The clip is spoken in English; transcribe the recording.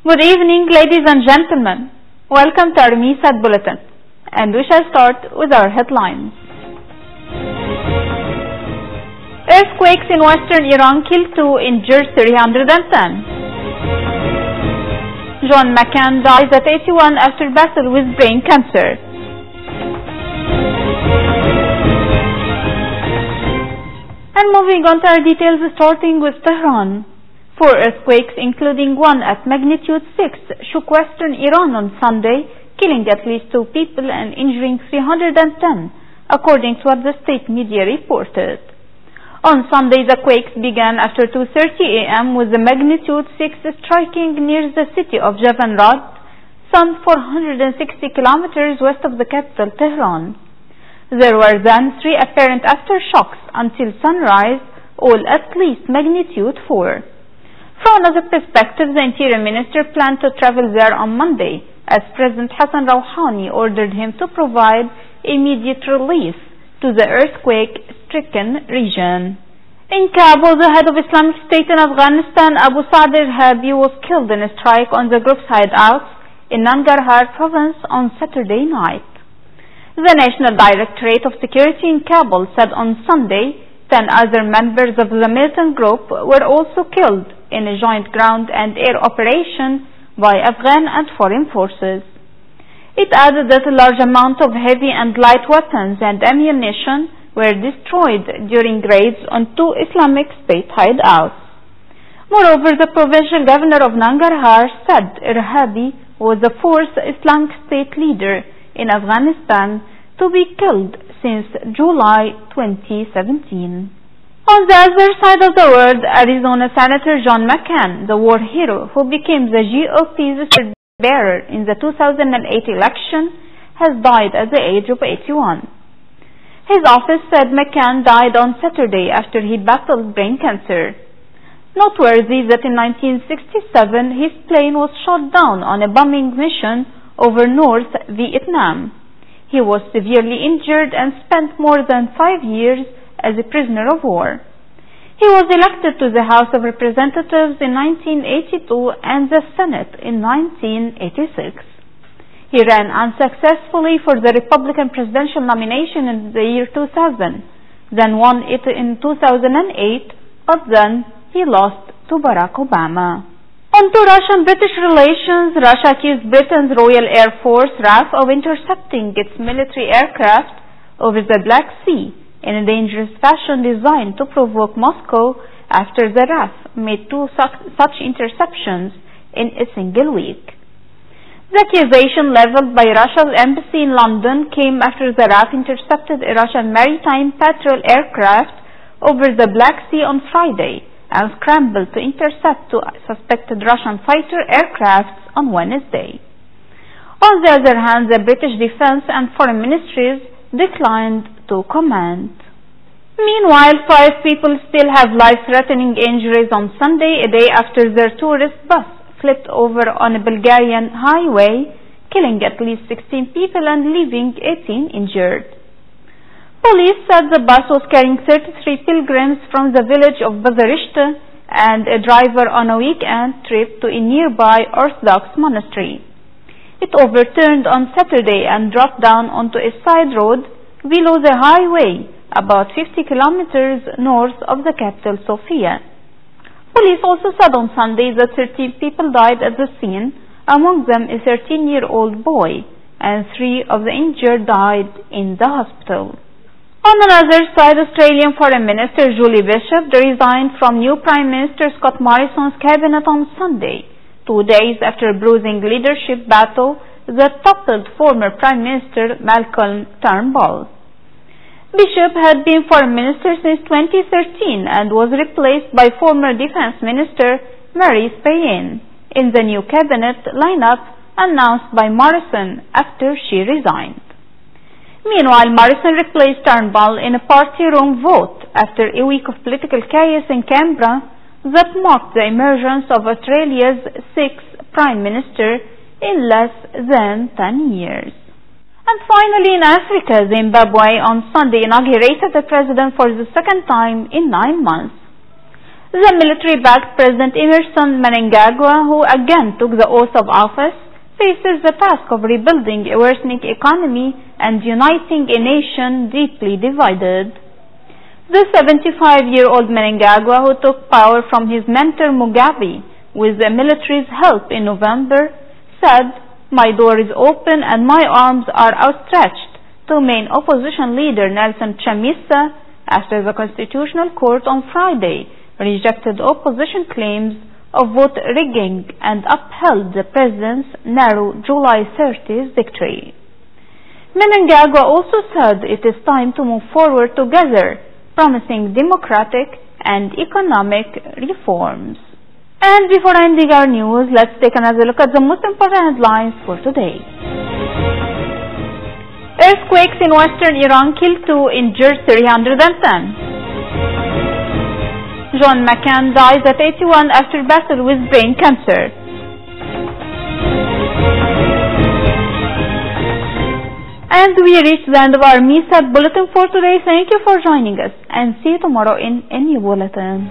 Good evening, ladies and gentlemen. Welcome to our MISAT Bulletin, and we shall start with our headlines. Earthquakes in western Iran kill 2, injure 310. John McCain dies at 81 after battle with brain cancer. And moving on to our details, starting with Tehran. 4 earthquakes, including one at magnitude 6, shook western Iran on Sunday, killing at least 2 people and injuring 310, according to what the state media reported. On Sunday, the quakes began after 2:30 a.m. with the magnitude 6 striking near the city of Javanrad, some 460 kilometers west of the capital, Tehran. There were then 3 apparent aftershocks until sunrise, all at least magnitude 4. From another perspective, the Interior Minister planned to travel there on Monday, as President Hassan Rouhani ordered him to provide immediate relief to the earthquake-stricken region. In Kabul, the head of Islamic State in Afghanistan, Abu Sa'd al-Irhabi, was killed in a strike on the group's hideouts in Nangarhar province on Saturday night. The National Directorate of Security in Kabul said on Sunday 10 other members of the militant group were also killed in a joint ground and air operation by Afghan and foreign forces. It added that a large amount of heavy and light weapons and ammunition were destroyed during raids on 2 Islamic State hideouts. Moreover, the provincial governor of Nangarhar said Irhabi was the 4th Islamic State leader in Afghanistan to be killed since July 2017. On the other side of the world, Arizona Senator John McCain, the war hero who became the GOP's standard-bearer in the 2008 election, has died at the age of 81. His office said McCain died on Saturday after he battled brain cancer. Noteworthy that in 1967 his plane was shot down on a bombing mission over North Vietnam. He was severely injured and spent more than 5 years as a prisoner of war. He was elected to the House of Representatives in 1982 and the Senate in 1986. He ran unsuccessfully for the Republican presidential nomination in the year 2000, then won it in 2008, but then he lost to Barack Obama. On to Russian-British relations, Russia accused Britain's Royal Air Force RAF of intercepting its military aircraft over the Black Sea in a dangerous fashion designed to provoke Moscow after the RAF made 2 such interceptions in a single week. The accusation leveled by Russia's embassy in London came after the RAF intercepted a Russian maritime patrol aircraft over the Black Sea on Friday and scrambled to intercept 2 suspected Russian fighter aircrafts on Wednesday. On the other hand, the British Defense and Foreign Ministries declined to comment. Meanwhile, 5 people still have life-threatening injuries on Sunday, a day after their tourist bus flipped over on a Bulgarian highway, killing at least 16 people and leaving 18 injured. Police said the bus was carrying 33 pilgrims from the village of Bazarishte and a driver on a weekend trip to a nearby Orthodox monastery. It overturned on Saturday and dropped down onto a side road below the highway, about 50 kilometers north of the capital, Sofia. Police also said on Sunday that 13 people died at the scene, among them a 13-year-old boy, and 3 of the injured died in the hospital. On another side, Australian Foreign Minister Julie Bishop resigned from new Prime Minister Scott Morrison's cabinet on Sunday, 2 days after a bruising leadership battle that toppled former Prime Minister Malcolm Turnbull. Bishop had been Foreign Minister since 2013 and was replaced by former Defense Minister Mary Spillane in the new cabinet lineup announced by Morrison after she resigned. Meanwhile, Morrison replaced Turnbull in a party room vote after a week of political chaos in Canberra that marked the emergence of Australia's 6th Prime Minister in less than 10 years. And finally, in Africa, Zimbabwe on Sunday inaugurated a president for the 2nd time in 9 months. The military-backed President Emerson Mnangagwa, who again took the oath of office, faces the task of rebuilding a worsening economy and uniting a nation deeply divided. The 75-year-old Mnangagwa, who took power from his mentor Mugabe with the military's help in November, said, "My door is open and my arms are outstretched," to main opposition leader Nelson Chamisa after the Constitutional Court on Friday rejected opposition claims of vote rigging and upheld the president's narrow July 30th victory. Mnangagwa also said it is time to move forward together, promising democratic and economic reforms. And before ending our news, let's take another look at the most important headlines for today. Earthquakes in western Iran kill 2, injured 310. John McCain dies at 81 after battle with brain cancer. And we reached the end of our MISAT bulletin for today. Thank you for joining us and see you tomorrow in a new bulletin.